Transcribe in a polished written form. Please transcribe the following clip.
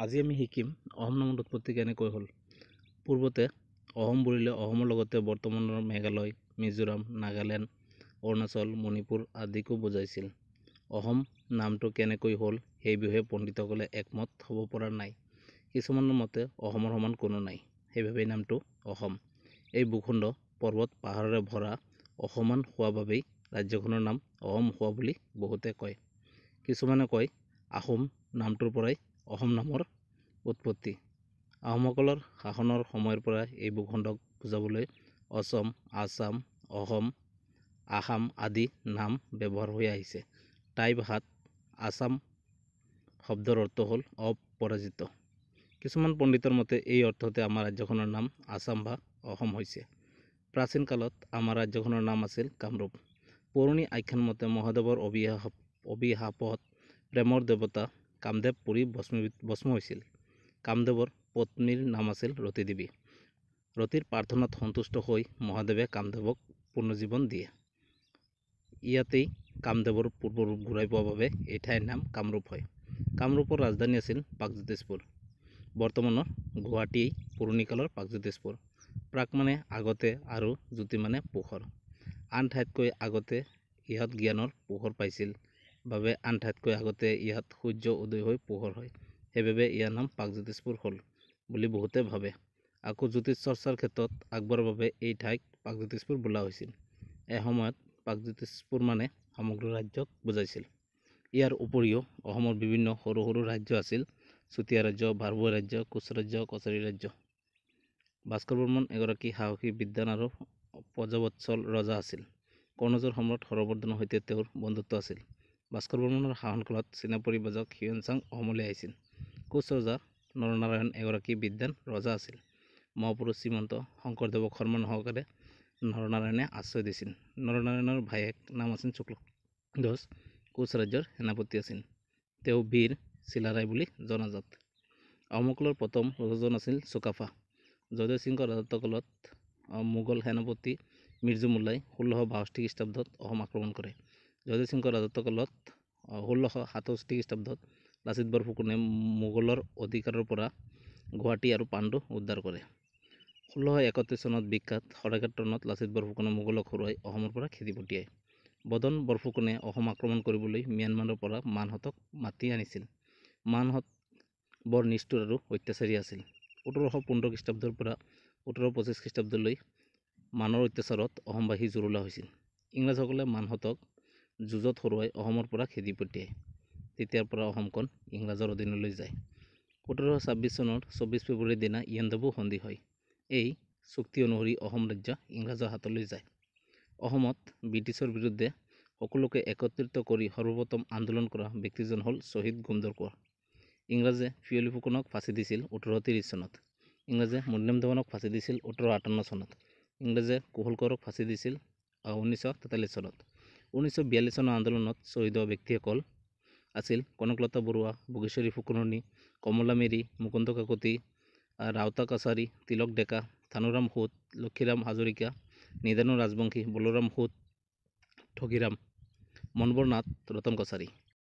আজি আমি শিকিম অহম নামৰ উৎপত্তি কেনেকৈ হ'ল। পূৰ্বতে অহম বুলিলে অহমৰ লগতে বৰ্তমানৰ মেঘালয়, মিজোৰাম, নাগালেণ্ড, অৰুণাচল, মণিপুৰ আদিকো বুজাইছিল। অহম নামটো কেনেকৈ হ'ল সেই বিষয়ে পণ্ডিতসকলে একমত হ'ব পৰা নাই। কিছুমানৰ মতে অসমৰ সমান কোনো নাই, সেইবাবে নামটো অসম। এই ভূখণ্ড পৰ্বত পাহাৰেৰে ভৰা অসমান হোৱা বাবেই ৰাজ্যখনৰ নাম অহম হোৱা বুলি বহুতে কয়। কিছুমানে কয় আহোম নামটোৰ পৰাই অহম নামৰ উৎপত্তি। আহোমসকলৰ শাসনৰ সময়ৰ পৰা এই ভূখণ্ডক বুজাবলৈ অসম, আসাম, অহম, আসাম আদি নাম ব্যৱহাৰ হৈ আহিছে। টাই ভাষাত আসাম শব্দৰ অৰ্থ হ'ল অপৰাজিত। কিছুমান পণ্ডিতৰ মতে এই অৰ্থতে আমাৰ ৰাজ্যখনৰ নাম আসাম বা অসম হৈছে। প্ৰাচীন কালত আমাৰ ৰাজ্যখনৰ নাম আছিল কামৰূপ। পুৰণি আখ্যান মতে মহাদেৱৰ অভিশাপত প্ৰেমৰ দেৱতা কামদেৱ পুৰি ভস্ম হৈছিল। কামদেৱৰ পত্নীৰ নাম আছিল ৰতি দেৱী। ৰতিৰ প্ৰাৰ্থনাত সন্তুষ্ট হৈ মহাদেৱে কামদেৱক পুনৰ্জীৱন দিয়ে। ইয়াতেই কামদেৱৰ পূৰ্ব ৰূপ ঘূৰাই পোৱা বাবে এই ঠাইৰ নাম কামৰূপ হয়। কামৰূপৰ ৰাজধানী আছিল প্ৰাগজ্যোতিষপুৰ। বৰ্তমানৰ গুৱাহাটীয়েই পুৰণি কালৰ প্ৰাগজ্যোতিষপুৰ। প্ৰাক মানে আগতে আৰু জ্যোতি মানে পোহৰ। আন ঠাইতকৈ আগতে ইয়াত জ্ঞানৰ পোহৰ পাইছিল বাবে আন ঠাইতকৈ আগতে ইয়াত সূৰ্য উদয় হৈ পোহৰ হয়। সেইবাবে ইয়াৰ নাম প্ৰাগজ্যোতিষপুৰ হ'ল বুলি বহুতে ভাবে। আকৌ জ্যোতিষ চৰ্চাৰ ক্ষেত্ৰত আগবঢ়াৰ বাবে এই ঠাইক প্ৰাগজ্যোতিষপুৰ বোলা হৈছিল। এসময়ত প্ৰাগজ্যোতিষপুৰ মানে সমগ্ৰ ৰাজ্যক বুজাইছিল। ইয়াৰ উপৰিও অসমৰ বিভিন্ন সৰু সৰু ৰাজ্য আছিল। চুতীয়া ৰাজ্য, ভাৰভুৱা ৰাজ্য, কোচ ৰাজ্য, কছাৰী ৰাজ্য। ভাস্কৰ বৰ্মন এগৰাকী সাহসী, বিদ্বান আৰু প্ৰজাবৎসল ৰজা আছিল। কনৌজৰ সম্ৰাট হৰ্ষবৰ্ধনৰ সৈতে তেওঁৰ বন্ধুত্ব আছিল। ভাস্কৰ বৰ্মনৰ শাসনকালত চীনা পৰিব্ৰাজক হিউৱেন-চাং অসমলৈ আহিছিল। কোচ ৰজা নৰনাৰায়ণ এগৰাকী বিদ্বান ৰজা আছিল। মহাপুৰুষ শ্ৰীমন্ত শংকৰদেৱক সন্মান সহকাৰে নৰনাৰায়ণে আশ্ৰয় দিছিল। নৰনাৰায়ণৰ ভায়েক নাম আছিল শুক্লধ্বজ কোচ ৰাজ্যৰ সেনাপতি আছিল। তেওঁ বীৰ চিলাৰায় বুলি জনাজাত। আহোমসকলৰ প্ৰথম ৰজাজন আছিল চুকাফা। জয়দেৱ সিংহৰ ৰাজত্বকালত মোগল সেনাপতি মিৰ্জু মোল্লাই 1662 খ্ৰীষ্টাব্দত অসম আক্ৰমণ কৰে। জয়দেৱ সিংহৰ ৰাজত্বকালত 1667 খ্ৰীষ্টাব্দত লাচিত বৰফুকনে মোগলৰ অধিকাৰৰ পৰা গুৱাহাটী আৰু পাণ্ডু উদ্ধাৰ কৰে। 1631 চনত বিখ্যাত শৰাইঘাট ৰণত লাচিত বৰফুকনে মোগলক হৰুৱাই অসমৰ পৰা খেদি পঠিয়ায়। বদন বৰফুকনে অসম আক্ৰমণ কৰিবলৈ ম্যানমাৰৰ পৰা মানহঁতক মাতি আনিছিল। মানহঁত বৰ নিষ্ঠুৰ আৰু অত্যাচাৰী আছিল। 1715 খ্ৰীষ্টাব্দৰ পৰা 1725 খ্ৰীষ্টাব্দলৈ মানৰ অত্যাচাৰত অসমবাসী জুৰুলা হৈছিল। ইংৰাজসকলে মানহঁতক যুঁজত হৰুৱাই অসমৰ পৰা খেদি পঠিয়ায়। তেতিয়াৰ পৰা অসমখন ইংৰাজৰ অধীনলৈ যায়। 1726 চনৰ 24 ফেব্ৰুৱাৰীৰ দিনা ইয়াণ্ডাবু সন্ধি হয়। এই চুক্তি অনুসৰি অসম ৰাজ্য ইংৰাজৰ হাতলৈ যায়। অসমত ব্ৰিটিছৰ বিৰুদ্ধে সকলোকে একত্ৰিত কৰি সৰ্বপ্ৰথম আন্দোলন কৰা ব্যক্তিজন হ'ল শ্বহীদ গোমধৰ কোঁৱৰ। ইংৰাজে পিয়লি ফুকনক ফাঁচি দিছিল 1830 চনত। ইংৰাজে মুন্নেম দেৱানক ফাঁচি দিছিল 1858 চনত। ইংৰাজে কুশল কোঁৱৰক ফাঁচি দিছিল 1943 চনত। 1942 চনৰ আন্দোলনত শ্বহীদ হোৱা ব্যক্তিসকল আছিল কনকলতা বৰুৱা, ভোগেশ্বৰী ফুকননী, কমলা মেৰী, মুকুন্দ কাকতি, ৰাউতা কছাৰী, তিলক ডেকা, থানুৰাম সুত, লক্ষীৰাম হাজৰিকা, নিদানু ৰাজবংশী, বলোৰাম সুত, ঠগীৰাম, মনবৰ নাথ, ৰতন কছাৰী।